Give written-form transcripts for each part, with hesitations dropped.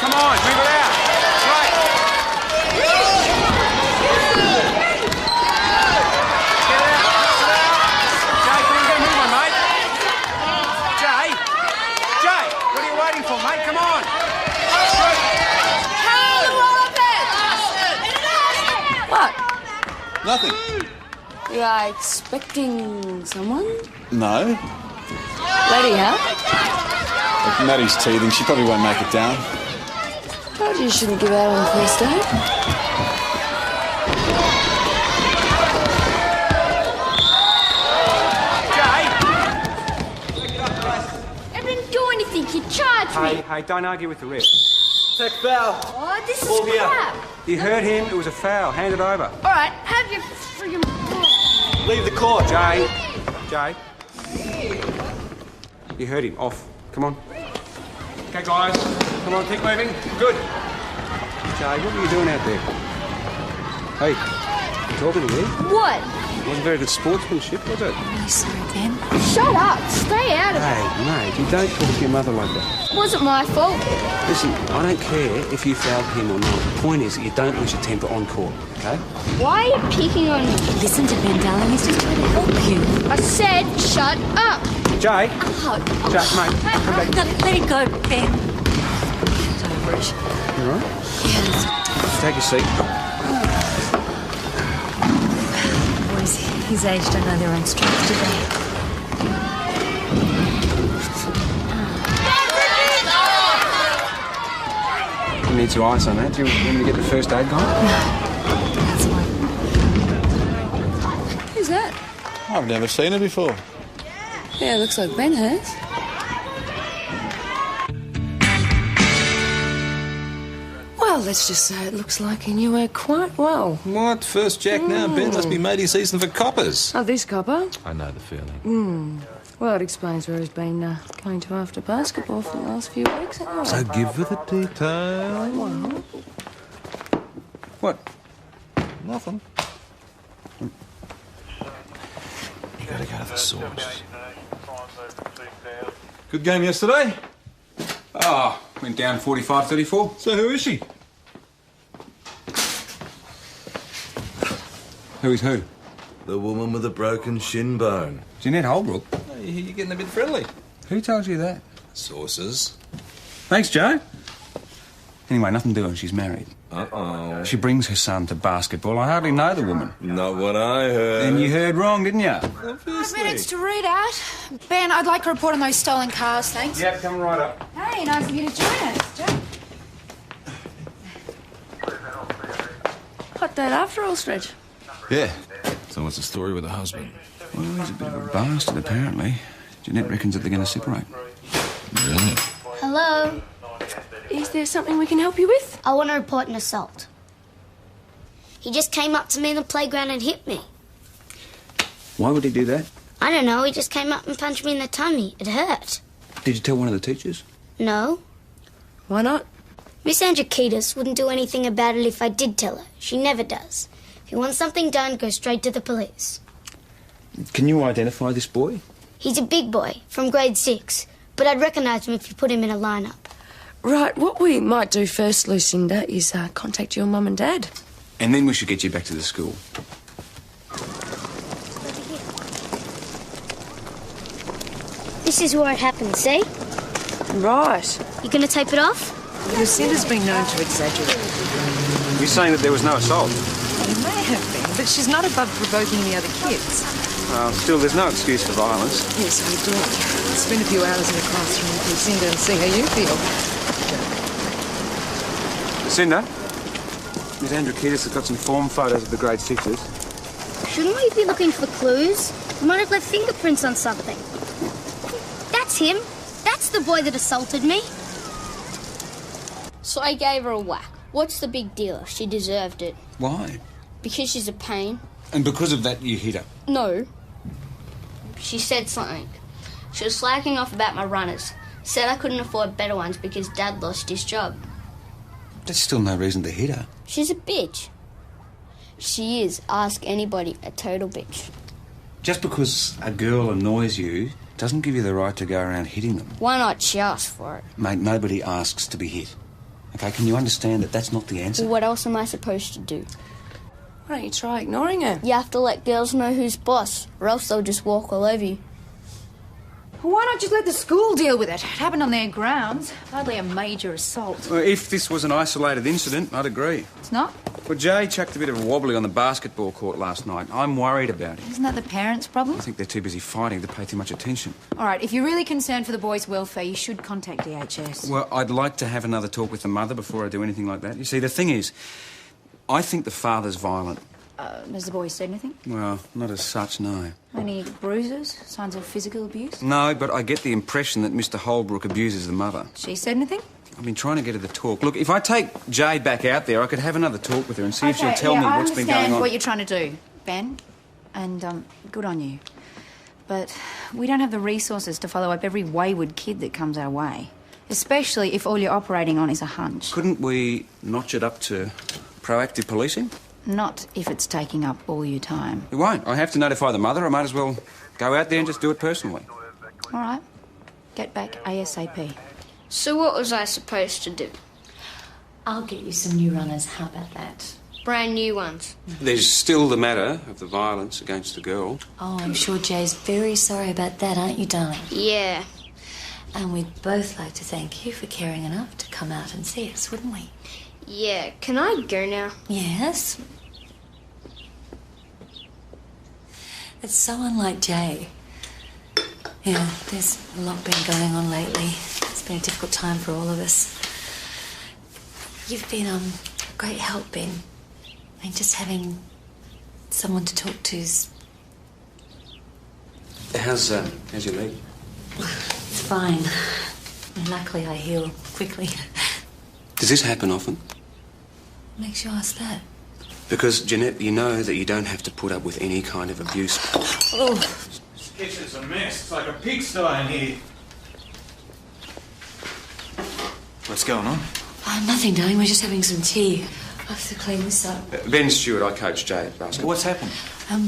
Come on, move it out. Right. Get it out. Jay, come on, get a move on, mate. Jay, what are you waiting for, mate? Come on. What? Nothing. You are expecting someone? No. Lady, huh? If Maddie's teething, she probably won't make it down. Told you shouldn't give out on the first day. I didn't do anything. You charged me. Hey, don't argue with the ref. Take foul. Oh, this is Ball here. crap. You hurt him. It was a foul. Hand it over. All right, have your friggin' ball. Leave the court. Jay. You hurt him. Off. Come on. Okay, guys. Come on, keep moving. Good. Jay, what were you doing out there? Hey, you talking to me? What? Wasn't very good sportsmanship, was it? I'm sorry, Ben. Shut up. Stay out of it. Hey, mate, you don't talk to your mother like that. Wasn't my fault. Listen, I don't care if you fouled him or not. The point is that you don't lose your temper on court, okay? Why are you picking on me? Listen to Ben, darling. He's just trying to help you. I said shut up. Jay. Oh, Jay, mate, come back. let it go, Ben. Get over it. You all right? Yes. Take your seat. Boys his age don't know their own strengths, do they? You need some ice on that. Do you want me to get the first aid guy? That's fine. Who's that? I've never seen her before. Yeah, looks like Ben has. Well, let's just say it looks like he knew her quite well. What? First jack now? Ben must be matey season for coppers. Oh, this copper? I know the feeling. Well, it explains where he's been going to after basketball for the last few weeks, anyway. So give her the detail. Well, What? Nothing. You gotta go to the source. Good game yesterday? Oh, went down 45-34. So who is she? Who is who? The woman with a broken shin bone. Jeanette Holbrook. You're getting a bit friendly. Who told you that? Sources. Thanks, Joe. Anyway, nothing doing. She's married. Uh-oh. She brings her son to basketball. I hardly know the woman. Not what I heard. Then you heard wrong, didn't you? Minutes to read out. Ben, I'd like a report on those stolen cars, thanks. Yep, coming right up. Hey, nice of you to join us, Joe. hot date after all, Stretch. Yeah. So what's the story with the husband? Well, he's a bit of a bastard, apparently. Jeanette reckons that they're going to separate. Really? Hello. Is there something we can help you with? I want to report an assault. He just came up to me in the playground and hit me. Why would he do that? I don't know. He just came up and punched me in the tummy. It hurt. Did you tell one of the teachers? No. Why not? Miss Androkitis wouldn't do anything about it if I did tell her. She never does. If you want something done, go straight to the police. Can you identify this boy? He's a big boy from grade 6, but I'd recognise him if you put him in a lineup. Right, what we might do first, Lucinda, is contact your mum and dad. And then we should get you back to the school. This is where it happened, see? Right. You gonna tape it off? Lucinda's been known to exaggerate. You're saying that there was no assault? It may have been, but she's not above provoking the other kids. Still, there's no excuse for violence. Yes, I do. Spend a few hours in the classroom with Lucinda and see how you feel. Lucinda, Miss Androkitis has got some form photos of the grade 6s. Shouldn't we be looking for clues? We might have left fingerprints on something. That's him. That's the boy that assaulted me. So I gave her a whack. What's the big deal? She deserved it. Why? Because she's a pain. And because of that, you hit her? No. She said something. She was slacking off about my runners. Said I couldn't afford better ones because Dad lost his job. That's still no reason to hit her. She's a bitch. She is. Ask anybody. A total bitch. Just because a girl annoys you doesn't give you the right to go around hitting them. Why not? She asked for it. Mate, nobody asks to be hit. Okay, can you understand that that's not the answer? What else am I supposed to do? Why don't you try ignoring her? You have to let girls know who's boss, or else they'll just walk all over you. Well, why not just let the school deal with it? It happened on their grounds. Hardly a major assault. Well, if this was an isolated incident, I'd agree. It's not? Well, Jay chucked a bit of a wobbly on the basketball court last night. I'm worried about him. Isn't that the parents' problem? I think they're too busy fighting to pay too much attention. All right, if you're really concerned for the boy's welfare, you should contact DHS. Well, I'd like to have another talk with the mother before I do anything like that. You see, the thing is, I think the father's violent. Has the boy said anything? Well, not as such, no. Any bruises? Signs of physical abuse? No, but I get the impression that Mr. Holbrook abuses the mother. She said anything? I've been trying to get her to talk. Look, if I take Jay back out there, I could have another talk with her and see if she'll tell me what's been going I on. understand what you're trying to do, Ben, and good on you. But we don't have the resources to follow up every wayward kid that comes our way, especially if all you're operating on is a hunch. Couldn't we notch it up to proactive policing? Not if it's taking up all your time. It won't. I have to notify the mother. I might as well go out there and just do it personally. All right. Get back ASAP. So what was I supposed to do? I'll get you some new runners. How about that? Brand new ones. There's still the matter of the violence against the girl. Oh, I'm sure Jay's very sorry about that, aren't you, darling? Yeah. And we'd both like to thank you for caring enough to come out and see us, wouldn't we? Yeah. Can I go now? Yes. It's so unlike Jay. Yeah, there's a lot been going on lately. It's been a difficult time for all of us. You've been a great help, Ben. I mean, just having someone to talk to's... How's your leg? It's fine. And luckily I heal quickly. Does this happen often? Makes you ask that? Because, Jeanette, you know that you don't have to put up with any kind of abuse. Oh. This kitchen's a mess. It's like a pigsty in here. What's going on? Oh, nothing, darling. We're just having some tea. I have to clean this up. Ben Stewart, I coach Jay at basketball. What's happened?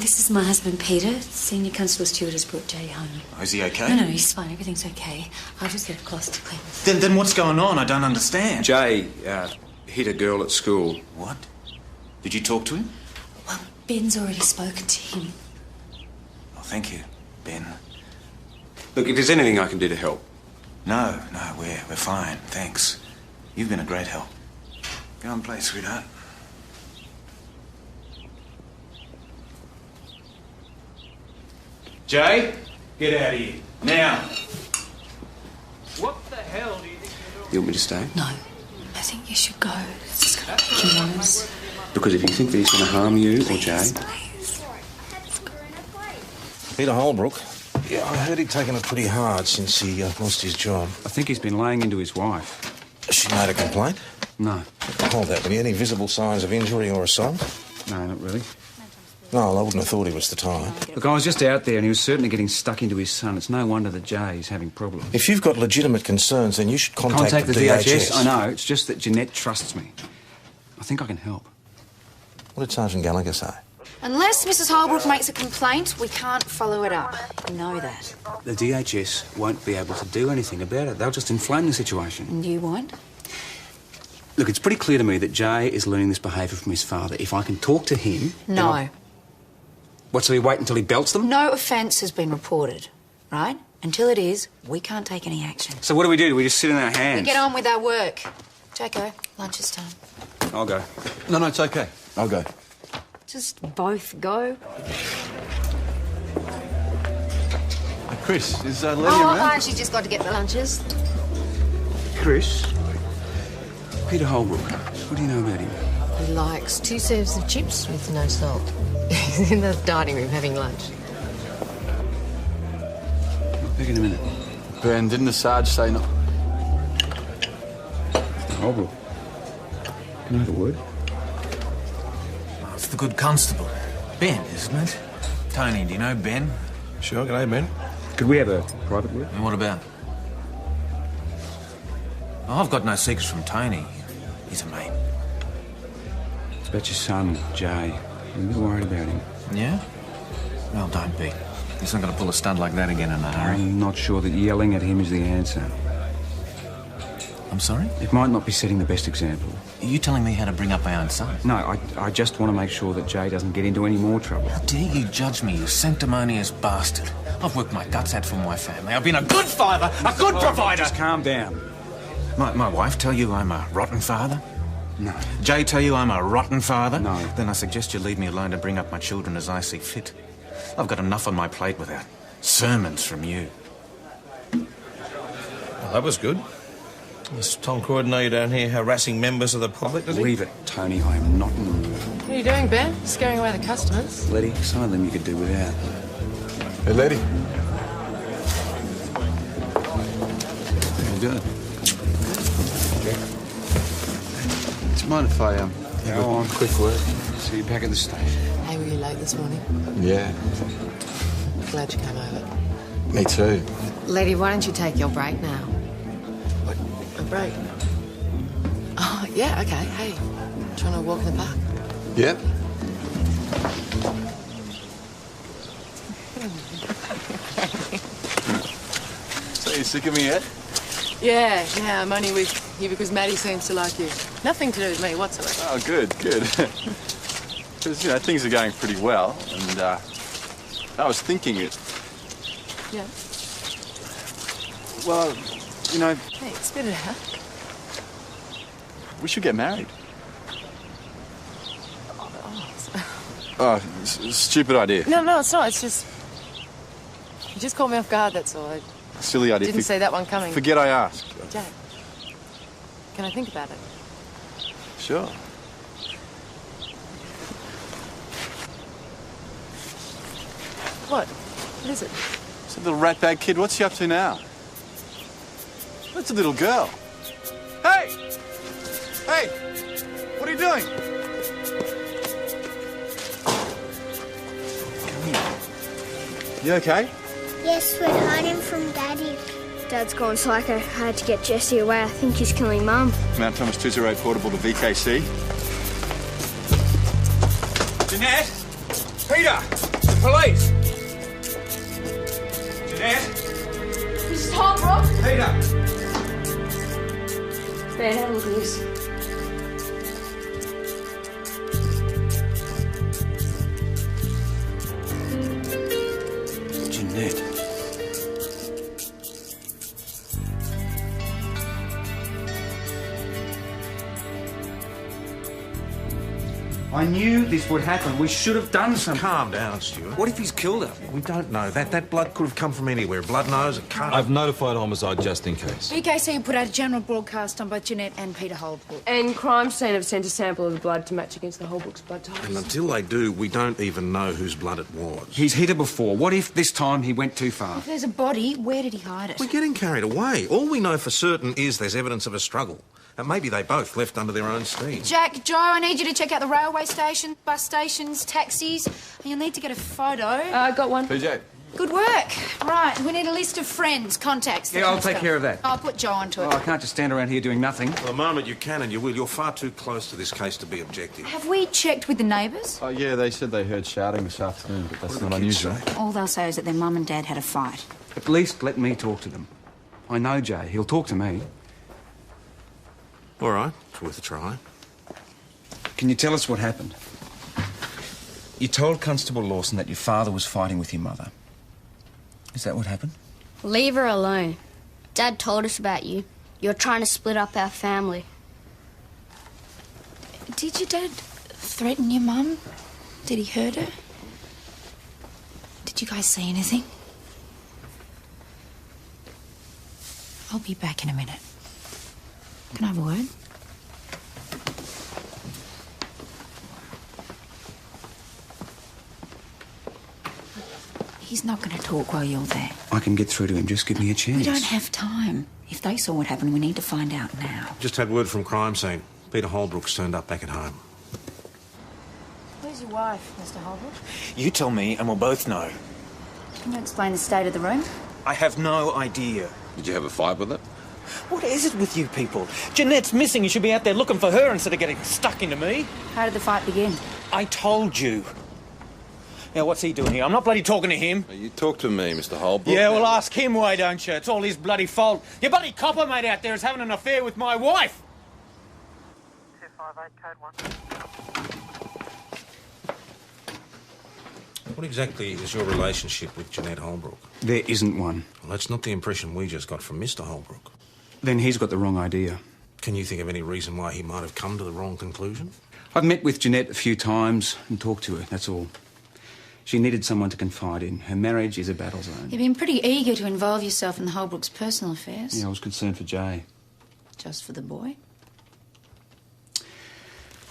This is my husband, Peter. Senior Constable Stewart has brought Jay home. Oh, is he okay? No, he's fine. Everything's okay. I'll just get a cloth to clean this. Then what's going on? I don't understand. Jay hit a girl at school. What? Did you talk to him? Well, Ben's already spoken to him. Oh, thank you, Ben. Look, if there's anything I can do to help. No, we're fine, thanks. You've been a great help. Go and play, sweetheart. Jay, get out of here. Now. What the hell do you think you're doing? You want me to stay? No, I think you should go. It's just going to make you nervous. Because if you think that he's going to harm you or Jay... Please. Peter Holbrook. Yeah, I heard he'd taken it pretty hard since he lost his job. I think he's been laying into his wife. She made a complaint? No. Hold that, will you? Any visible signs of injury or assault? No, not really. No, I wouldn't have thought he was the type. Look, I was just out there and he was certainly getting stuck into his son. It's no wonder that Jay's having problems. If you've got legitimate concerns, then you should contact the DHS. I know, it's just that Jeanette trusts me. I think I can help. What did Sergeant Gallagher say? Unless Mrs. Holbrook makes a complaint, we can't follow it up. You know that. The DHS won't be able to do anything about it. They'll just inflame the situation. And you won't? Look, it's pretty clear to me that Jay is learning this behaviour from his father. If I can talk to him... No. What, so we wait until he belts them? No offence has been reported, right? Until it is, we can't take any action. So what do? We just sit in our hands? We get on with our work. Jacko, lunch is time. I'll go. No, it's okay. I'll go. Just both go. Chris, is Letty Oh, she's just got to get the lunches. Chris? Peter Holbrook. What do you know about him? He likes 2 serves of chips with no salt. He's in the dining room having lunch. I'll pick in a minute. Ben, didn't the Sarge say no? Mr. Holbrook. Can I have a word? Oh, it's the good constable. Ben, isn't it? Tony, do you know Ben? Sure, g'day, Ben. Could we have a private word? And what about? Oh, I've got no secrets from Tony. He's a mate. It's about your son, Jay. I'm a bit worried about him. Yeah? Well, don't be. He's not going to pull a stunt like that again in a hurry. I'm not sure that yelling at him is the answer. I'm sorry? It might not be setting the best example. Are you telling me how to bring up my own son? No, I just want to make sure that Jay doesn't get into any more trouble. How dare you judge me, you sanctimonious bastard? I've worked my guts out for my family. I've been a good father, a good provider. Just calm down. My wife tell you I'm a rotten father? No. Jay tell you I'm a rotten father? No. Then I suggest you leave me alone to bring up my children as I see fit. I've got enough on my plate without sermons from you. Well, that was good. Does Tom Croydon know you're down here harassing members of the public, does he? Leave it, Tony. I am not in the mood. What are you doing, Ben? Scaring away the customers. Letty, some of them you could do without. Hey, lady. How you doing? Do you mind if I Go on. quick word? See you back at the station. Hey, were you late this morning? Yeah, Glad you came over. me too. Lady, why don't you take your break now? What? A break? Oh, yeah, okay. Hey, trying to walk in the park? Yep. So you sick of me yet? Yeah, I'm only with you because Maddie seems to like you. Nothing to do with me whatsoever. Oh, good. Because, you know, things are going pretty well, and I was thinking it. Yeah. Well, you know, Hey, spit it out. we should get married. Oh, stupid idea. No, it's not. It's just... You just caught me off guard, that's all. I Silly idea. didn't see that one coming. Forget I asked. Jack, can I think about it? Sure. What? What is it? It's a little ratbag kid. What's he up to now? That's a little girl. Hey! Hey! What are you doing? Come here. You okay? Yes, we're hiding from Daddy. Dad's gone psycho. I had to get Jessie away. I think he's killing Mum. Mount Thomas 208 portable to VKC. Jeanette! Peter! The police! Jeanette! This is Holbrook. Peter! Ben, have a look at this. Jeanette. I knew this would happen. We should have done something. Calm down, Stuart. What if he's killed her? We don't know. That blood could have come from anywhere. Blood nose, a cut. I've notified homicide just in case. VKC put out a general broadcast on both Jeanette and Peter Holbrook. And crime scene have sent a sample of the blood to match against the Holbrook's blood types. And until they do, we don't even know whose blood it was. He's hit her before. What if this time he went too far? If there's a body, where did he hide it? We're getting carried away. All we know for certain is there's evidence of a struggle. And maybe they both left under their own steam. Jack, Joe, I need you to check out the railway station, bus stations, taxis. And you'll need to get a photo. I got one. PJ. Good work. Right, we need a list of friends, contacts. that Yeah, kind I'll of take stuff. care of that. I'll put Joe onto it. Oh, I can't just stand around here doing nothing. For the moment you can and you will. You're far too close to this case to be objective. Have we checked with the neighbours? Oh, yeah, they said they heard shouting this afternoon, but that's not unusual. All they'll say is that their mum and dad had a fight. At least let me talk to them. I know Jay. He'll talk to me. All right, it's worth a try. Can you tell us what happened? You told Constable Lawson that your father was fighting with your mother. Is that what happened? Leave her alone. Dad told us about you. You're trying to split up our family. Did your dad threaten your mum? Did he hurt her? Did you guys see anything? I'll be back in a minute. Can I have a word? He's not going to talk while you're there. I can get through to him. Just give me a chance. We don't have time. If they saw what happened, we need to find out now. Just had word from crime scene. Peter Holbrook's turned up back at home. Where's your wife, Mr. Holbrook? You tell me and we'll both know. Can you explain the state of the room? I have no idea. Did you have a fight with it? What is it with you people? Jeanette's missing. You should be out there looking for her instead of getting stuck into me. How did the fight begin? I told you. Now, what's he doing here? I'm not bloody talking to him. You talk to me, Mr. Holbrook. Yeah, well, ask him why, don't you? It's all his bloody fault. Your bloody copper mate out there is having an affair with my wife. 258 code 1. What exactly is your relationship with Jeanette Holbrook? There isn't one. Well, that's not the impression we just got from Mr. Holbrook. Then he's got the wrong idea. Can you think of any reason why he might have come to the wrong conclusion? I've met with Jeanette a few times and talked to her, that's all. She needed someone to confide in. Her marriage is a battle zone. You've been pretty eager to involve yourself in the Holbrooks' personal affairs. Yeah, I was concerned for Jay. Just for the boy?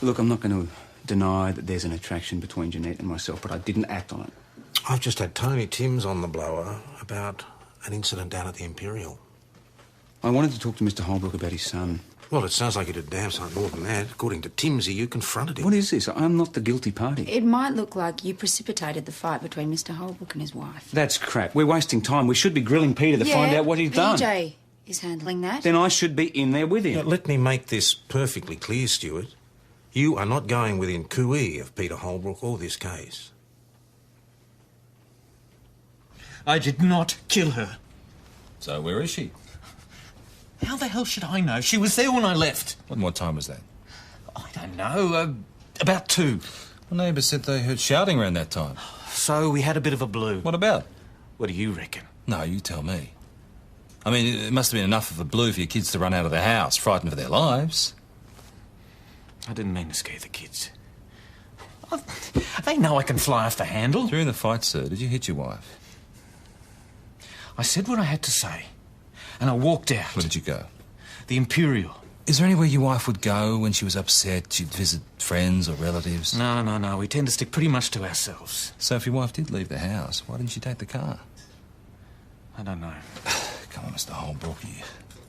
Look, I'm not going to deny that there's an attraction between Jeanette and myself, but I didn't act on it. I've just had Tony Timms on the blower about an incident down at the Imperial. I wanted to talk to Mr. Holbrook about his son. Well, it sounds like you did damn sight more than that. According to Timsy, you confronted him. What is this? I'm not the guilty party. It might look like you precipitated the fight between Mr. Holbrook and his wife. That's crap. We're wasting time. We should be grilling Peter to find out what he's done. PJ is handling that. Then I should be in there with him. Now, let me make this perfectly clear, Stuart. You are not going within cooee of Peter Holbrook or this case. I did not kill her. So where is she? How the hell should I know? She was there when I left. What time was that? I don't know. About 2. Well, neighbours said they heard shouting around that time. So we had a bit of a blue. What about? What do you reckon? No, you tell me. I mean, it must have been enough of a blue for your kids to run out of the house, frightened for their lives. I didn't mean to scare the kids. They know I can fly off the handle. During the fight, sir, did you hit your wife? I said what I had to say, and I walked out. Where did you go? The Imperial. Is there anywhere your wife would go when she was upset? She'd visit friends or relatives? No. We tend to stick pretty much to ourselves. So if your wife did leave the house, why didn't she take the car? I don't know. Come on, Mr. Holbrook.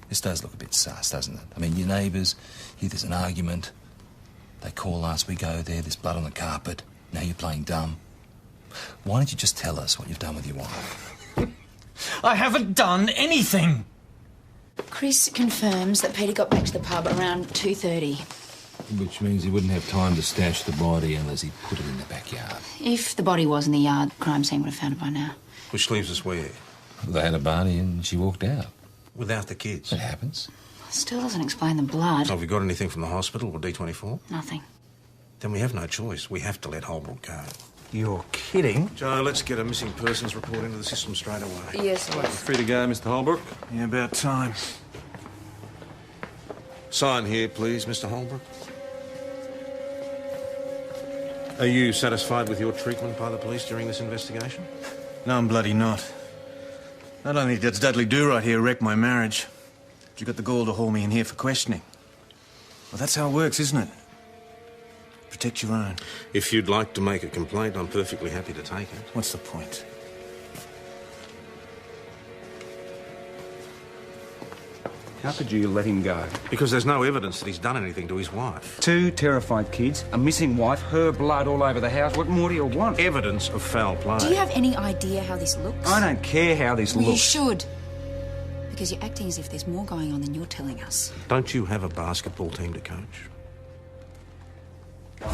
This does look a bit sus, doesn't it? I mean, your neighbours, here there's an argument. They call us, we go there, there's blood on the carpet. Now you're playing dumb. Why don't you just tell us what you've done with your wife? I haven't done anything. Chris confirms that Peter got back to the pub around 2:30. Which means he wouldn't have time to stash the body unless he put it in the backyard. If the body was in the yard, the crime scene would have found it by now. Which leaves us where? Well, they had a party and she walked out. Without the kids? It happens. Still doesn't explain the blood. So have we got anything from the hospital or D24? Nothing. Then we have no choice. We have to let Holbrook go. You're kidding? Joe, let's get a missing persons report into the system straight away. Yes, boss. Free to go, Mr. Holbrook? Yeah, about time. Sign here, please, Mr. Holbrook. Are you satisfied with your treatment by the police during this investigation? No, I'm bloody not. Not only did Dudley Do-Right here wreck my marriage, but you got the gall to haul me in here for questioning. Well, that's how it works, isn't it? Protect your own. If you'd like to make a complaint, I'm perfectly happy to take it. What's the point? How could you let him go? Because there's no evidence that he's done anything to his wife. 2 terrified kids, a missing wife, her blood all over the house. What more do you want? Evidence of foul play. Do you have any idea how this looks? I don't care how this Well, looks. you should. Because you're acting as if there's more going on than you're telling us. Don't you have a basketball team to coach?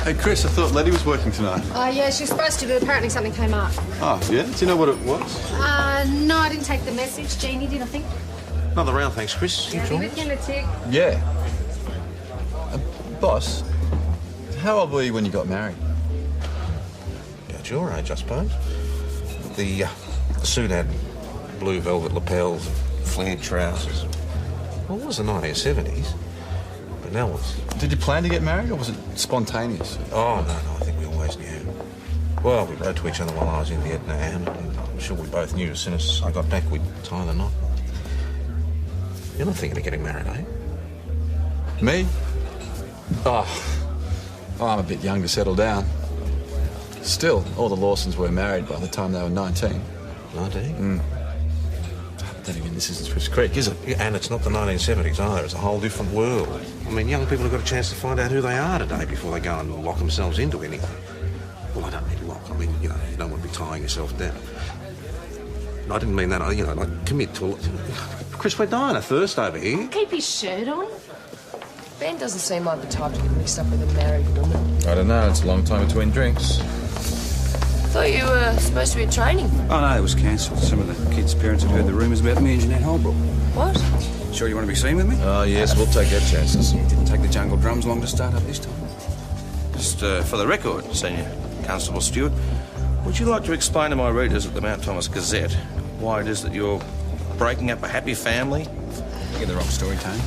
Hey, Chris, I thought Letty was working tonight. Yeah, she's supposed to, but apparently something came up. Oh, yeah? Do you know what it was? No, I didn't take the message. Jeannie did, I think. Another round, thanks, Chris. Yeah, be with you in a tick. Yeah. Boss, how old were you when you got married? About your age, I suppose. The suit had blue velvet lapels, flared trousers. Well, it was the 1970s. But now what's... Did you plan to get married, or was it spontaneous? Oh, no, I think we always knew. Well, we wrote to each other while I was in Vietnam, and I'm sure we both knew as soon as I got back we'd tie the knot. You're not thinking of getting married, are you? Me? Oh, I'm a bit young to settle down. Still, all the Lawsons were married by the time they were 19. 19? Don't even this isn't Swiss Creek, is it? Yeah, and it's not the 1970s either. It's a whole different world. I mean, young people have got a chance to find out who they are today before they go and lock themselves into anything. Well, I don't mean lock. I mean, you don't want to be tying yourself down. I didn't mean that. Like commit to a... Chris, we're dying of thirst over here. Keep his shirt on. Ben doesn't seem like the type to get mixed up with a married woman. I don't know, it's a long time between drinks. thought you were supposed to be at training. Oh, no, it was cancelled. Some of the kids' parents had heard the rumours about me and Jeanette Holbrook. What? Sure you want to be seen with me? Oh, yes, we'll take our chances. It didn't take the jungle drums long to start up this time. Just for the record, Senior Constable Stewart, would you like to explain to my readers at the Mount Thomas Gazette why it is that you're breaking up a happy family? You get the wrong story, Tony.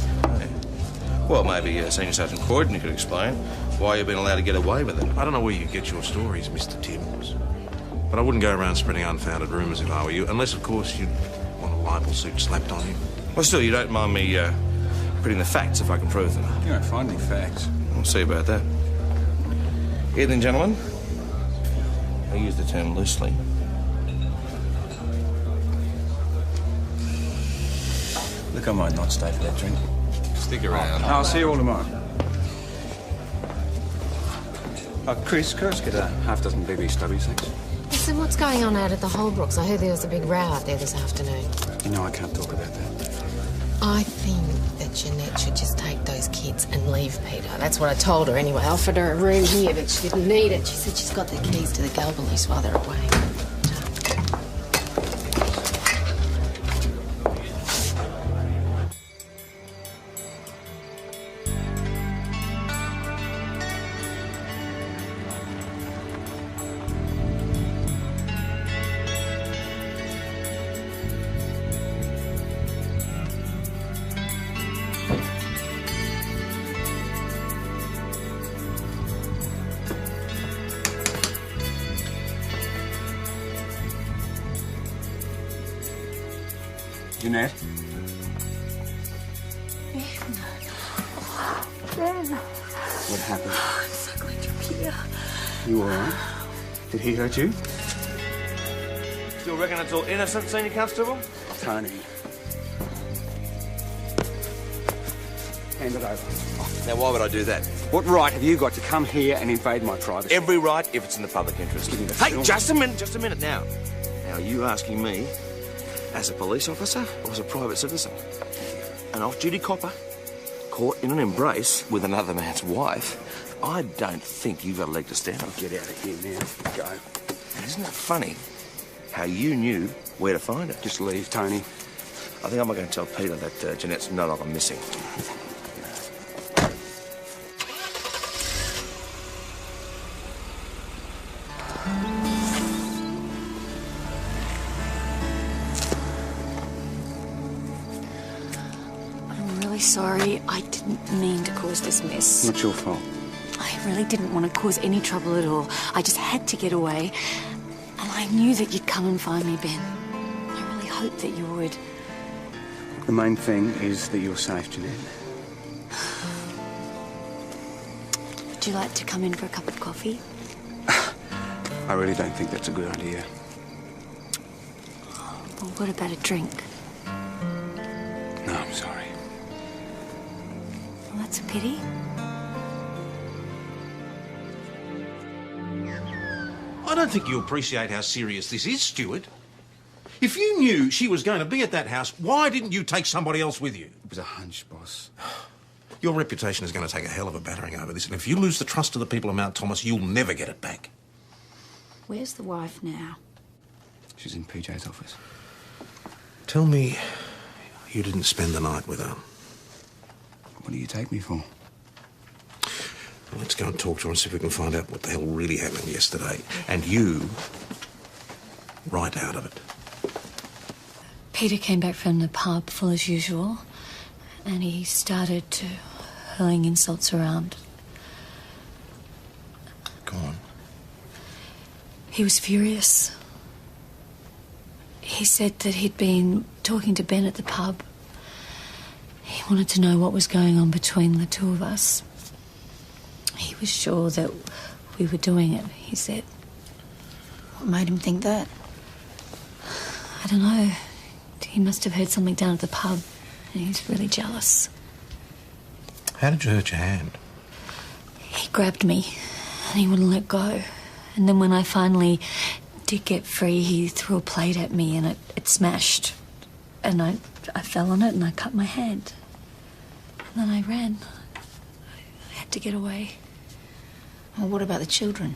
Well, maybe Senior Sergeant Croydon could explain why you've been allowed to get away with it. I don't know where you get your stories, Mr. Timms. But I wouldn't go around spreading unfounded rumours if I were you, unless, of course, you'd want a libel suit slapped on you. Well, still, you don't mind me putting the facts if I can prove them. You don't find any facts. We'll see about that. Here then, gentlemen. I use the term loosely. Look, I might not stay for that drink. Stick around. I'll see you all tomorrow. Chris, could I just get a half dozen BB stubbies, thanks? Listen, what's going on out at the Holbrooks? I heard there was a big row out there this afternoon. You know I can't talk about that. I think that Jeanette should just take those kids and leave Peter. That's what I told her anyway. I offered her a room here, but she didn't need it. She said she's got the keys to the Galbaloose while they're away. Jeanette? Ben. What happened? I'm so glad you're here. You all right? Did he hurt you? Still reckon it's all innocent, Senior Constable? Tony. Hand it over. Now, why would I do that? What right have you got to come here and invade my privacy? Every right if it's in the public interest. Give me the Hey, film. just a minute now. Now, are you asking me, as a police officer or as a private citizen? An off-duty copper caught in an embrace with another man's wife? I don't think you've got a leg to stand on. Get out of here now. Go. And isn't it funny how you knew where to find her? Just leave, Tony. I think I'm going to tell Peter that Jeanette's no longer missing. Sorry, I didn't mean to cause this mess. Not your fault. I really didn't want to cause any trouble at all. I just had to get away. And I knew that you'd come and find me, Ben. I really hoped that you would. The main thing is that you're safe, Jeanette. Would you like to come in for a cup of coffee? I really don't think that's a good idea. Well, what about a drink? No, I'm sorry. Well, that's a pity. I don't think you appreciate how serious this is, Stuart. If you knew she was going to be at that house, why didn't you take somebody else with you? It was a hunch, boss. Your reputation is going to take a hell of a battering over this, and if you lose the trust of the people of Mount Thomas, you'll never get it back. Where's the wife now? She's in PJ's office. Tell me you didn't spend the night with her. What do you take me for? Well, let's go and talk to her and see if we can find out what the hell really happened yesterday. And you, right out of it. Peter came back from the pub full as usual, and he started hurling insults around. Go on. He was furious. He said that he'd been talking to Ben at the pub. He wanted to know what was going on between the two of us. He was sure that we were doing it, he said. What made him think that? I don't know. He must have heard something down at the pub, and he's really jealous. How did you hurt your hand? He grabbed me, and he wouldn't let go. And then when I finally did get free, he threw a plate at me, and it smashed. And I fell on it, and I cut my hand. And then I ran. I had to get away. Well, what about the children?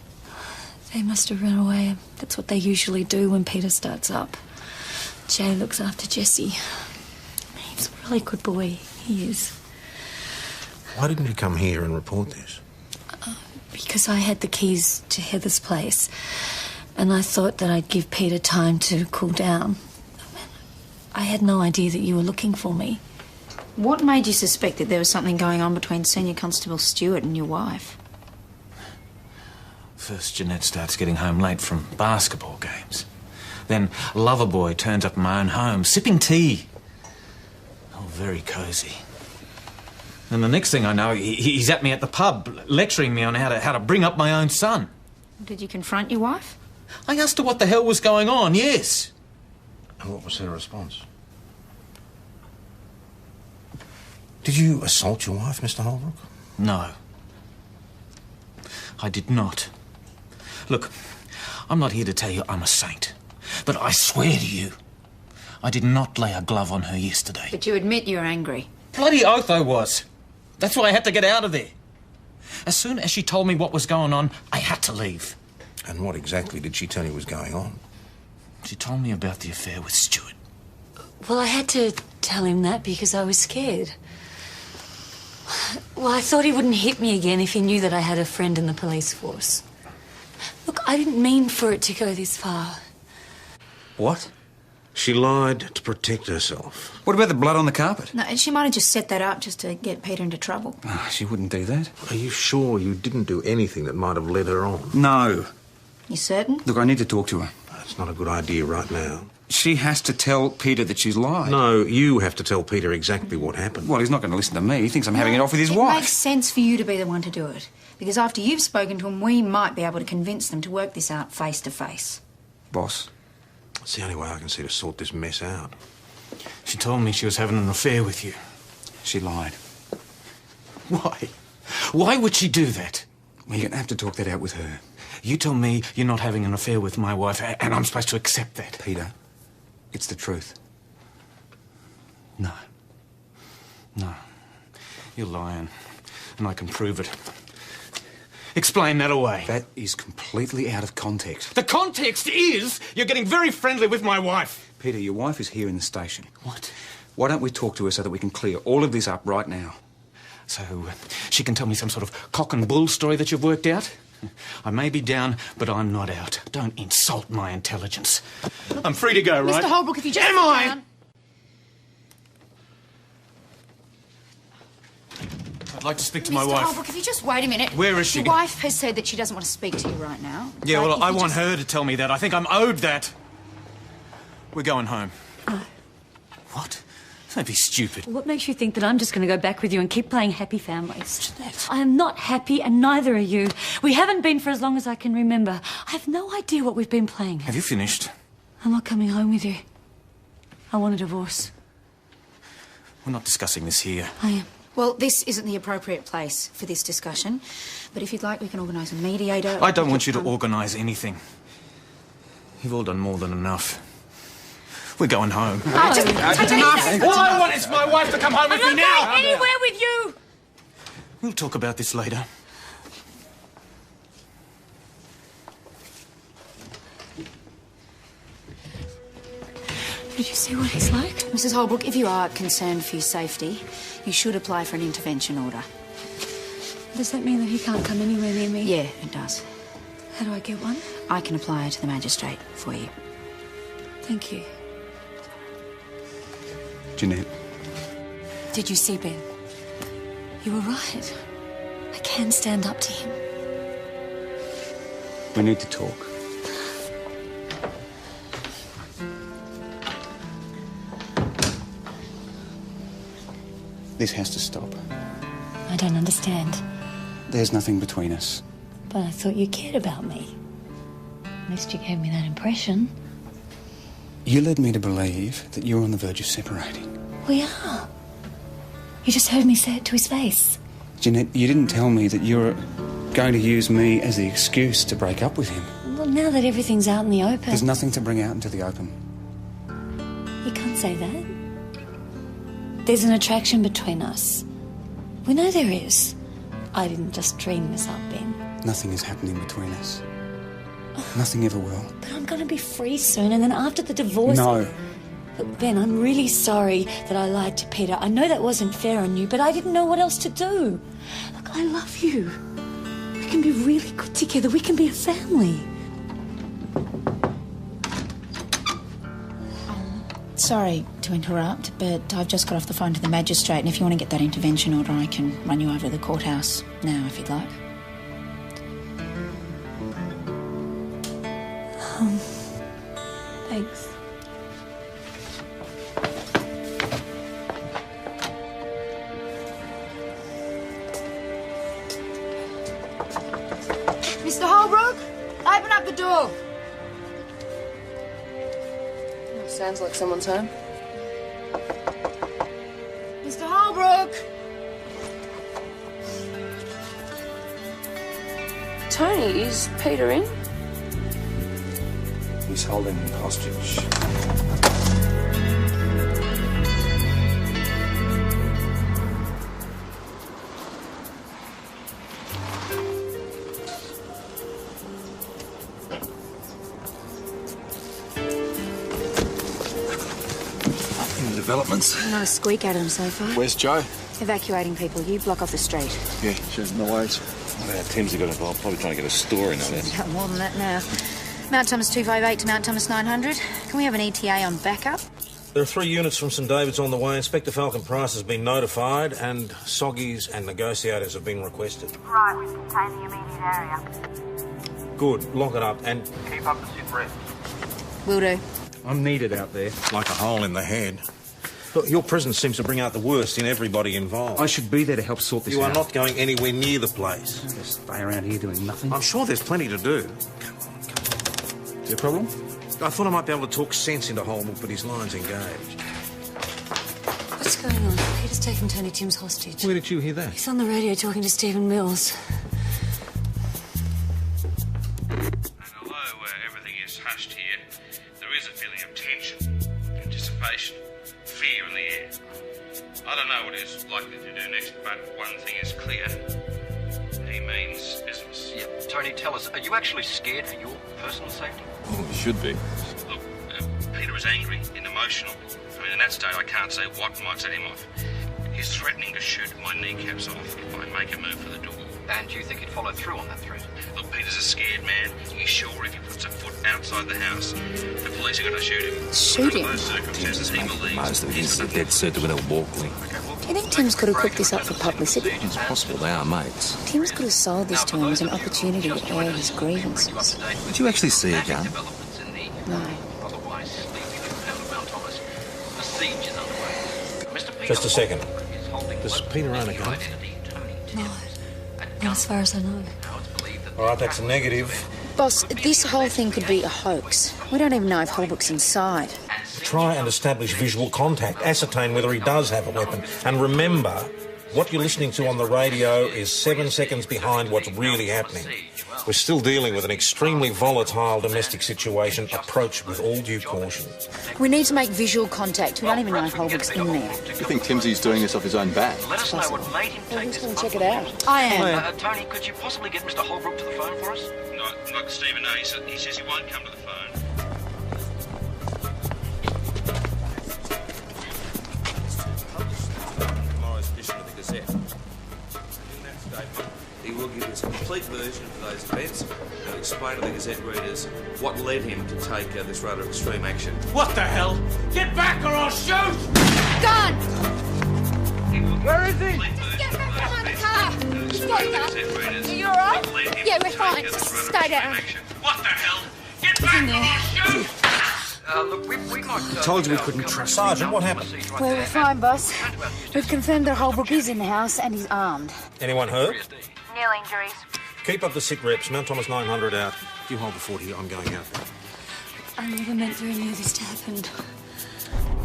They must have run away. That's what they usually do when Peter starts up. Jay looks after Jessie. He's a really good boy. He is. Why didn't you come here and report this? Because I had the keys to Heather's place, and I thought that I'd give Peter time to cool down. I had no idea that you were looking for me. What made you suspect that there was something going on between Senior Constable Stewart and your wife? First, Jeanette starts getting home late from basketball games. Then, Loverboy turns up in my own home, sipping tea. Oh, very cosy. And the next thing I know, he's at me at the pub, lecturing me on how to bring up my own son. Did you confront your wife? I asked her what the hell was going on, yes. And what was her response? Did you assault your wife, Mr. Holbrook? No. I did not. Look, I'm not here to tell you I'm a saint, but I swear to you, I did not lay a glove on her yesterday. But you admit you're angry. Bloody oath I was. That's why I had to get out of there. As soon as she told me what was going on, I had to leave. And what exactly did she tell you was going on? She told me about the affair with Stewart. Well, I had to tell him that because I was scared. Well, I thought he wouldn't hit me again if he knew that I had a friend in the police force. Look, I didn't mean for it to go this far. What? She lied to protect herself. What about the blood on the carpet? No, and she might have just set that up just to get Peter into trouble. Oh, she wouldn't do that. Are you sure you didn't do anything that might have led her on? No. You certain? Look, I need to talk to her. That's not a good idea right now. She has to tell Peter that she's lied. No, you have to tell Peter exactly what happened. Well, he's not going to listen to me. He thinks I'm having it off with his It wife. makes sense for you to be the one to do it. Because after you've spoken to him, we might be able to convince them to work this out face to face. Boss. It's the only way I can see to sort this mess out. She told me she was having an affair with you. She lied. Why? Why would she do that? Well, you're going to have to talk that out with her. You tell me you're not having an affair with my wife, and I'm supposed to accept that. Peter, it's the truth. No. No. You're lying, and I can prove it. Explain that away. That is completely out of context. The context is you're getting very friendly with my wife. Peter, your wife is here in the station. What? Why don't we talk to her so that we can clear all of this up right now? So she can tell me some sort of cock and bull story that you've worked out? I may be down, but I'm not out. Don't insult my intelligence. I'm free to go, right? Mr. Holbrook, if you just... Am I? Down. I'd like to speak to Mr. my wife. Holbrook, if you just wait a minute. Where is she? Your wife has said that she doesn't want to speak to you right now. Yeah, But well, if I you want just- her to tell me that. I think I'm owed that. We're going home. What? Don't be stupid. What makes you think that I'm just going to go back with you and keep playing happy families? Jeanette. I am not happy, and neither are you. We haven't been for as long as I can remember. I have no idea what we've been playing. Have you finished? I'm not coming home with you. I want a divorce. We're not discussing this here. I am. Well, this isn't the appropriate place for this discussion, but if you'd like, we can organise a mediator. I don't want you to organise anything. You've all done more than enough. We're going home. Oh, just take it easy. All I want is my wife to come home with me now. I'm not going anywhere with you. We'll talk about this later. Did you see what he's like? Mrs. Holbrook, if you are concerned for your safety, you should apply for an intervention order. Does that mean that he can't come anywhere near me? Yeah, it does. How do I get one? I can apply to the magistrate for you. Thank you. Jeanette. Did you see, Ben? You were right. I can stand up to him. We need to talk. This has to stop. I don't understand. There's nothing between us. But I thought you cared about me. At least you gave me that impression. You led me to believe that you were on the verge of separating. We are. You just heard me say it to his face. Jeanette, you didn't tell me that you were going to use me as the excuse to break up with him. Well, now that everything's out in the open... There's nothing to bring out into the open. You can't say that. There's an attraction between us. We know there is. I didn't just dream this up, Ben. Nothing is happening between us. Nothing ever will. But I'm going to be free soon, and then after the divorce... No. Look, Ben, I'm really sorry that I lied to Peter. I know that wasn't fair on you, but I didn't know what else to do. Look, I love you. We can be really good together. We can be a family. Sorry to interrupt, but I've just got off the phone to the magistrate, and if you want to get that intervention order, I can run you over to the courthouse now, if you'd like. Thanks. Mr. Holbrook, open up the door. Sounds like someone's home. Mr. Holbrook! Tony, is Peter in? He's holding me hostage. Developments. Not a squeak out of them so far. Where's Joe? Evacuating people. You block off the street. Yeah, sure, no worries. Tim's got involved, probably trying to get a story, no less. Got more than that now. Mount Thomas 258 to Mount Thomas 900. Can we have an ETA on backup? There are 3 units from St David's on the way. Inspector Falcon Price has been notified, and Soggies and negotiators have been requested. Right, we've contained the immediate area. Good, lock it up and Keep up the sit rep. Will do. I'm needed out there. like a hole in the head. Look, your presence seems to bring out the worst in everybody involved. I should be there to help sort this out. You are not going anywhere near the place. Just stay around here doing nothing. I'm sure there's plenty to do. Is there a problem? I thought I might be able to talk sense into Holbrook, but his line's engaged. What's going on? Peter's taken Tony Tim's hostage. Where did you hear that? He's on the radio talking to Stephen Mills. Although everything is hushed here, there is a feeling of tension, anticipation, fear in the air. I don't know what he's likely to do next, but one thing is clear. He means business. Yeah, Tony, tell us, are you actually scared for your personal safety? Oh, you should be. Look, Peter is angry and emotional. I mean, in that state, I can't say what might set him off. He's threatening to shoot my kneecaps off if I make a move for the door. And you think he'd follow through on that threat? Look, Peter's a scared man. He's sure if he puts a foot outside the house, the police are going to shoot him. Shoot him? Under those circumstances, he believes... Most of it is dead set to win a walk link. Do you think Tim's could have cooked this up for publicity? It's possible they are mates. Tim's could have sold this to him as an opportunity to air his grievances. Did you actually see a gun? No. Just a second. Does Peter own a gun? No. Not as far as I know. All right, that's a negative. Boss, this whole thing could be a hoax. We don't even know if Holbrook's inside. Try and establish visual contact. Ascertain whether he does have a weapon. And remember, what you're listening to on the radio is 7 seconds behind what's really happening. We're still dealing with an extremely volatile domestic situation. Approach with all due caution. We need to make visual contact. We don't even know if Holbrook's in there. Do you think Timsy's doing this off his own bat? Let us know what made him take this. Check it out. I am. Tony, could you possibly get Mr. Holbrook to the phone for us? Not Stephen, no. He says he won't come to the phone. Tomorrow's edition of the Gazette. In that statement, he will give his complete version of those events and explain to the Gazette readers what led him to take this rather extreme action. What the hell? Get back or I'll shoot! Gun! Where is he? Get back behind the car! He's got a gun. Are you alright? Yeah, we're fine. Just stay down. What the hell? Get He's in there. Look, we might... Told you we couldn't trust him. Sergeant, what happened? Well, we're fine, boss. We've confirmed that Holbrook is in the house and he's armed. Anyone hurt? Nil injuries. Keep up the sit reps. Mount Thomas 900 out. You hold the fort here. I'm going out there. I never meant for any of this to happen.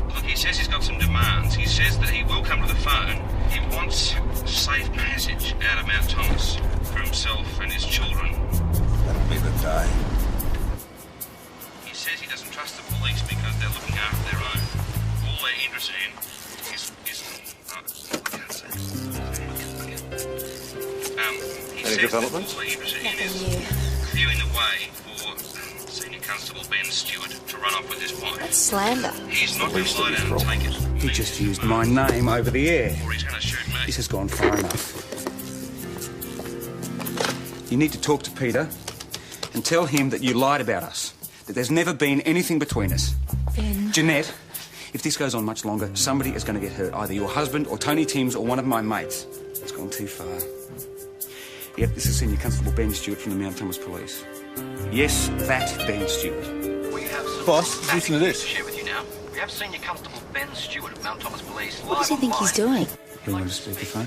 Look, he says he's got some demands. He says that he will come to the phone. He wants safe passage out of Mount Thomas for himself and his children. That'll be the day. He says he doesn't trust the police because they're looking after their own. All they're interested in is I can't say. He Any says developments? that all they're interested in is clearing the way for Constable Ben Stewart to run off with his wife. That's slander. He's not going to lie down and take it. He just used my name over the air. Or he's going to shoot me. This has gone far enough. You need to talk to Peter and tell him that you lied about us, that there's never been anything between us. Ben. Jeanette, if this goes on much longer, somebody is going to get hurt, either your husband or Tony Timms or one of my mates. It's gone too far. Yep, this is Senior Constable Ben Stewart from the Mount Thomas Police. Yes, that Ben Stewart. We have some Boss, listen to this. to share with you now. We have Senior Constable Ben Stewart of Mount Thomas Police. What does he think he's doing? Who wants to speak the phone?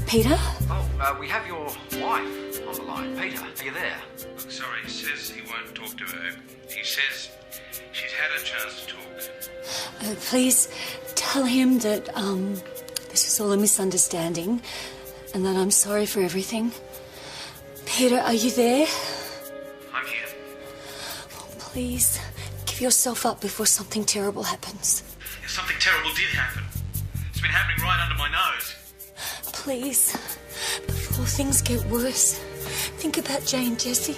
Peter? Oh, we have your wife on the line. Peter, are you there? Look, sorry, he says he won't talk to her. He says she's had a chance to talk. Please tell him that this is all a misunderstanding and that I'm sorry for everything. Peter, are you there? I'm here. Oh, please, give yourself up before something terrible happens. Something terrible did happen. It's been happening right under my nose. Please, before things get worse, think about Jay and Jesse.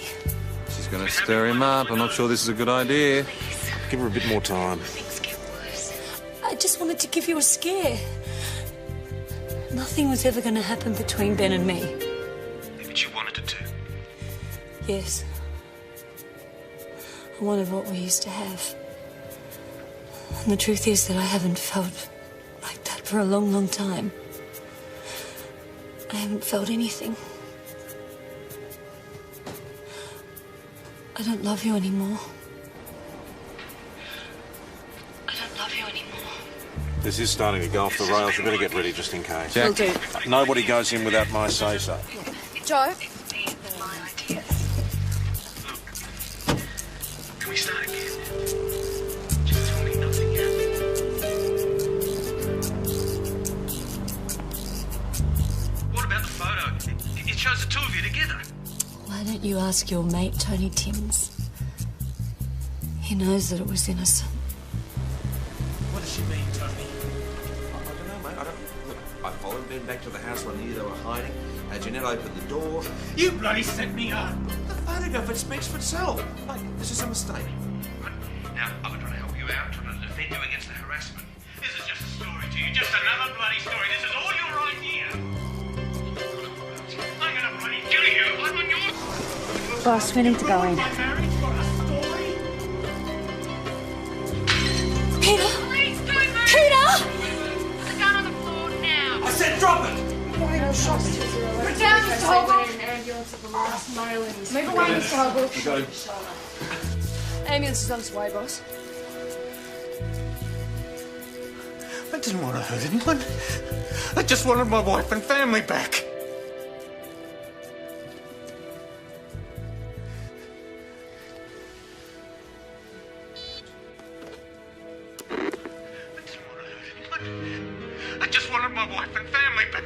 She's going to stir him up. I'm not sure this is a good idea. Give her a bit more time. I just wanted to give you a scare. Nothing was ever going to happen between Ben and me. But you wanted it to. Yes. I wanted what we used to have. And the truth is that I haven't felt like that for a long, long time. I haven't felt anything. I don't love you anymore. I don't love you anymore. This is starting to go off the rails. You better get ready just in case. Will do. Nobody goes in without my say-so. Joe? Can we start again? Just tell me nothing happened. What about the photo? It shows the two of you together. Why don't you ask your mate, Tony Timms? He knows that it was innocent. What does she mean, Tony? I don't know, mate. Look, I followed Ben back to the house when I knew they were hiding. Jeanette opened the door. You bloody set me up. The photograph, it speaks for itself. Mate, this is a mistake. Now, I've been trying to help you out, trying to defend you against the harassment. This is just a story to you, just another bloody story. This is all your idea. I'm gonna bloody kill you. I'm on your... Boss, we need to go in. Peter! Please don't move! Peter! Put the gun on the floor now. I said drop it! Put down, Mr. Holbrook. Move away, Mr. Holbrook. Ambulance is on its way, boss. I didn't want to hurt anyone. I just wanted my wife and family back. I just wanted my wife and family back.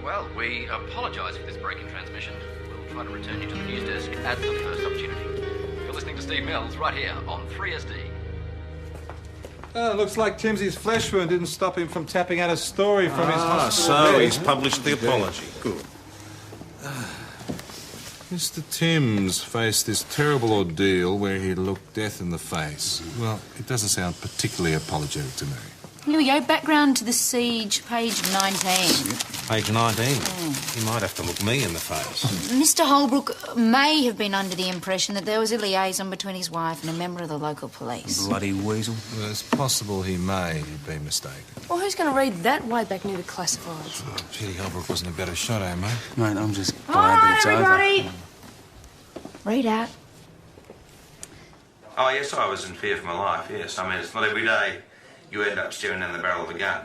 Well, we apologise for this break in transmission. We'll try to return you to the news desk at the first opportunity. You're listening to Steve Mills right here on 3SD. Looks like Timsy's flesh wound didn't stop him from tapping out a story from his hospital So bed. he's published the apology. Good. Mr. Timms faced this terrible ordeal where he looked death in the face. Well, it doesn't sound particularly apologetic to me. Here we go. Background to the siege, page 19. Page 19. You might have to look me in the face. Mr. Holbrook may have been under the impression that there was a liaison between his wife and a member of the local police. Bloody weasel. Well, it's possible he may have been mistaken. Well, who's going to read that way back near the classifieds? Oh, Judy Holbrook wasn't a better shot, eh, mate? Mate, I'm just All glad that right, it's everybody. over. Read out. Oh, yes, I was in fear for my life, yes. I mean, it's not every day you end up staring down the barrel of a gun.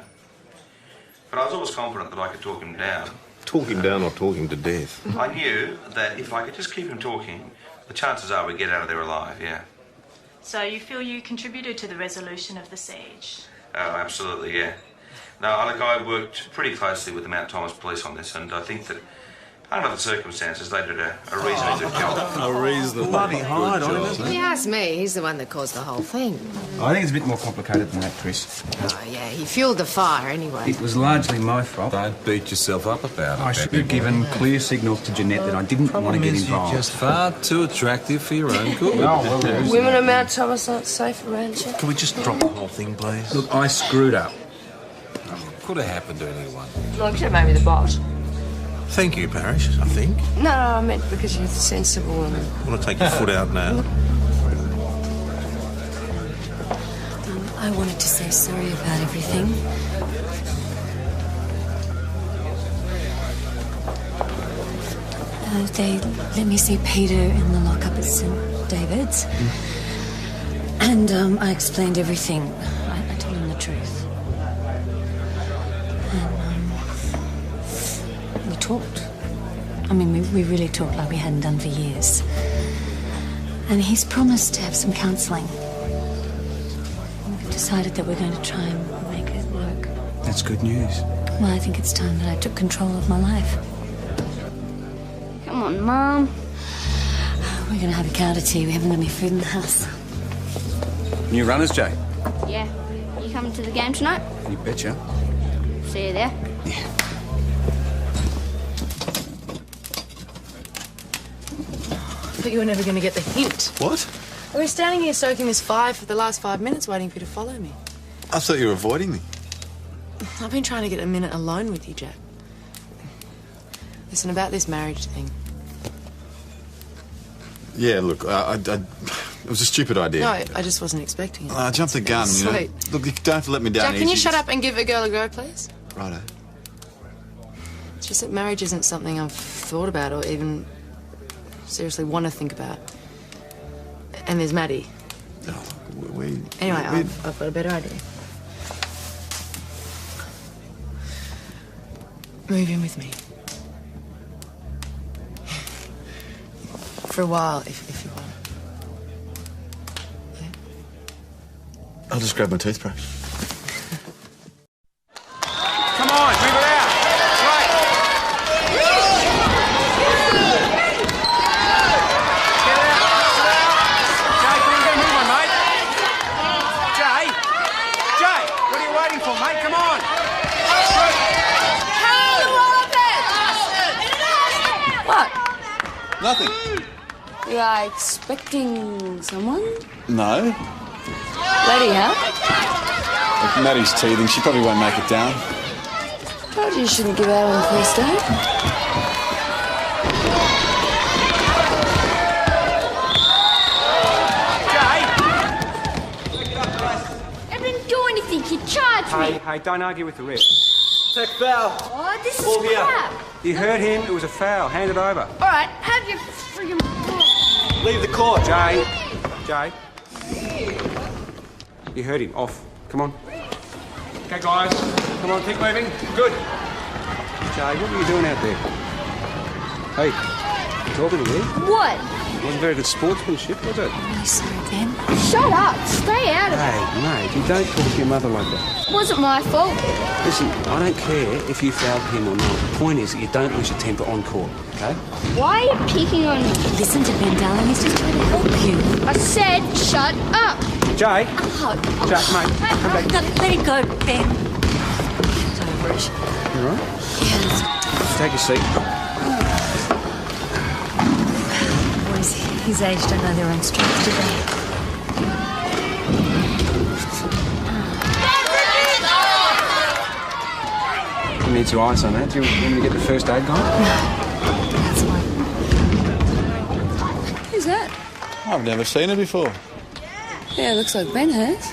But I was always confident that I could talk him down. Talk him down or talk him to death. I knew that if I could just keep him talking, the chances are we'd get out of there alive, yeah. So you feel you contributed to the resolution of the siege? Oh, absolutely, yeah. No, look, I worked pretty closely with the Mount Thomas Police on this, and I think that Under the circumstances, they did a reasonably good job. A reasonable. Bloody hard on him, If you ask me, he's the one that caused the whole thing. I think it's a bit more complicated than that, Chris. Oh, yeah, he fueled the fire anyway. It was largely my fault. Don't beat yourself up about it. I should have given clear signals to Jeanette that I didn't want to get involved. You're just far too attractive for your own good. Women of Mount Thomas aren't safe around you. Can we just drop the whole thing, please? Look, I screwed up. Could have happened to anyone. No, except maybe the boss. Thank you, Parrish, I think. No, I meant because you're sensible and... I want to take your foot out now. I wanted to say sorry about everything. They let me see Peter in the lockup at St. David's. And I explained everything. I told him the truth. And we talked. I mean, we really talked like we hadn't done for years. And he's promised to have some counselling. We've decided that we're going to try and make it work. That's good news. Well, I think it's time that I took control of my life. Come on, Mum. We're going to have a cow to tea. We haven't got any food in the house. New runners, Jay? Yeah. You coming to the game tonight? You betcha. See you there. I thought you were never going to get the hint. What? I was standing here soaking this fire for the last 5 minutes waiting for you to follow me. I thought you were avoiding me. I've been trying to get a minute alone with you, Jack. Listen, about this marriage thing. Yeah, look, it was a stupid idea. No, I just wasn't expecting it. I jumped the gun, you know. Sweet. Look, you don't have to let me down Jack, can you easy. shut up and give a girl a go, please? Righto. It's just that marriage isn't something I've thought about or even seriously want to think about. And there's Maddie. Anyway, I've got a better idea. Move in with me. For a while, if you want. I'll just grab my toothbrush. Come on, move it out. Right. Get out. Jay, can you go move on, mate? Jay? Jay, what are you waiting for, mate? Come on. What? Nothing. You are expecting someone? No. Bloody hell. If Maddie's teething, she probably won't make it down. Told you shouldn't give out on the first date. I didn't do anything. You charged me. Hey, don't argue with the ref. Tech foul. Oh, this is Ball here. crap. You hurt him. It was a foul. Hand it over. All right, have your friggin' ball. Leave the court. Jay. Jay. You hurt him. Off. Come on. Okay, guys. Come on, keep moving. Good. Jay, what were you doing out there? Hey, you talking to me? What? It wasn't very good sportsmanship, was it? Really sorry, Ben. Shut up. Stay out of it. Hey, mate, you don't talk to your mother like that. It wasn't my fault. Listen, I don't care if you fouled him or not. The point is that you don't lose your temper on court, okay? Why are you picking on me? Listen to Ben, darling. He's just trying to help you. I said shut up. Jay. Oh, Jack, mate, come back. No, let it go, Ben. Get over it. You all right? Yeah. Just take your seat. Boys his age don't know their own strength, do they? You need some ice on that. Do you want me to get the first aid guy? That's fine. Who's that? I've never seen her before. Yeah, looks like Ben has.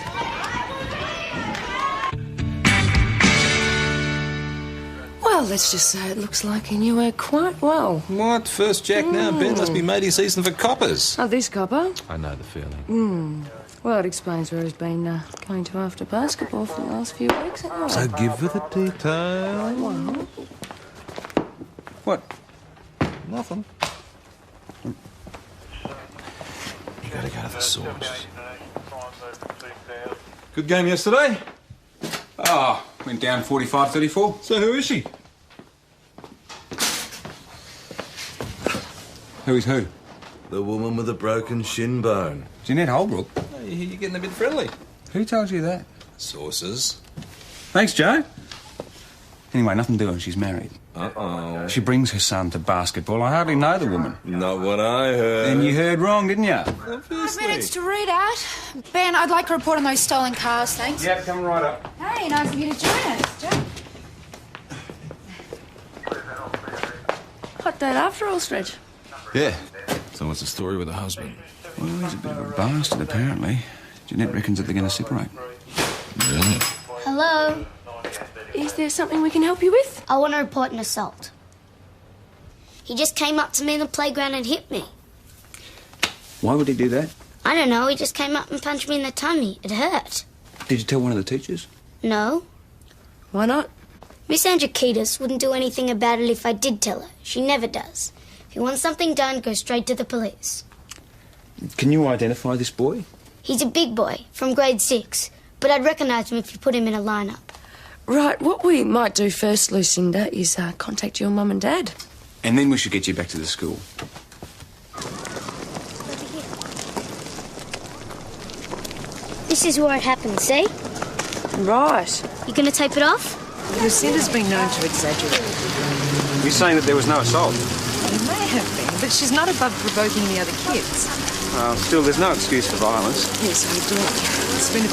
Well, let's just say it looks like he knew her quite well. What? First Jack now, Ben? Must be matey season for coppers. Oh, this copper? I know the feeling. Well, it explains where he's been going to after basketball for the last few weeks, anyway. So give her the detail. Well, What? Nothing. You gotta go to the source. Good game yesterday? Went down 45-34. So who is she? Who is who? The woman with the broken shin bone. Jeanette Holbrook. Hey, you're getting a bit friendly. Who told you that? Sources. Thanks, Joe. Anyway, nothing doing. She's married. Uh-oh. She brings her son to basketball. I hardly know the woman. Not what I heard. Then you heard wrong, didn't you? 5 minutes to read out. Ben, I'd like a report on those stolen cars, thanks. Yeah, coming right up. Hey, nice of you to join us, Joe. Hot date after all, Stretch. Yeah. So what's the story with the husband? Well, he's a bit of a bastard, apparently. Jeanette reckons that they're going to separate. Really? Hello? Is there something we can help you with? I want to report an assault. He just came up to me in the playground and hit me. Why would he do that? I don't know, he just came up and punched me in the tummy. It hurt. Did you tell one of the teachers? No. Why not? Miss Andrakidis wouldn't do anything about it if I did tell her. She never does. If you want something done, go straight to the police. Can you identify this boy? He's a big boy, from grade 6, but I'd recognise him if you put him in a lineup. Right, what we might do first, Lucinda, is contact your mum and dad. And then we should get you back to the school. This is where it happened, see? Right. You gonna tape it off? Lucinda's been known to exaggerate. You're saying that there was no assault? There may have been, but she's not above provoking the other kids. Still, there's no excuse for violence. Yes, we do. It's been a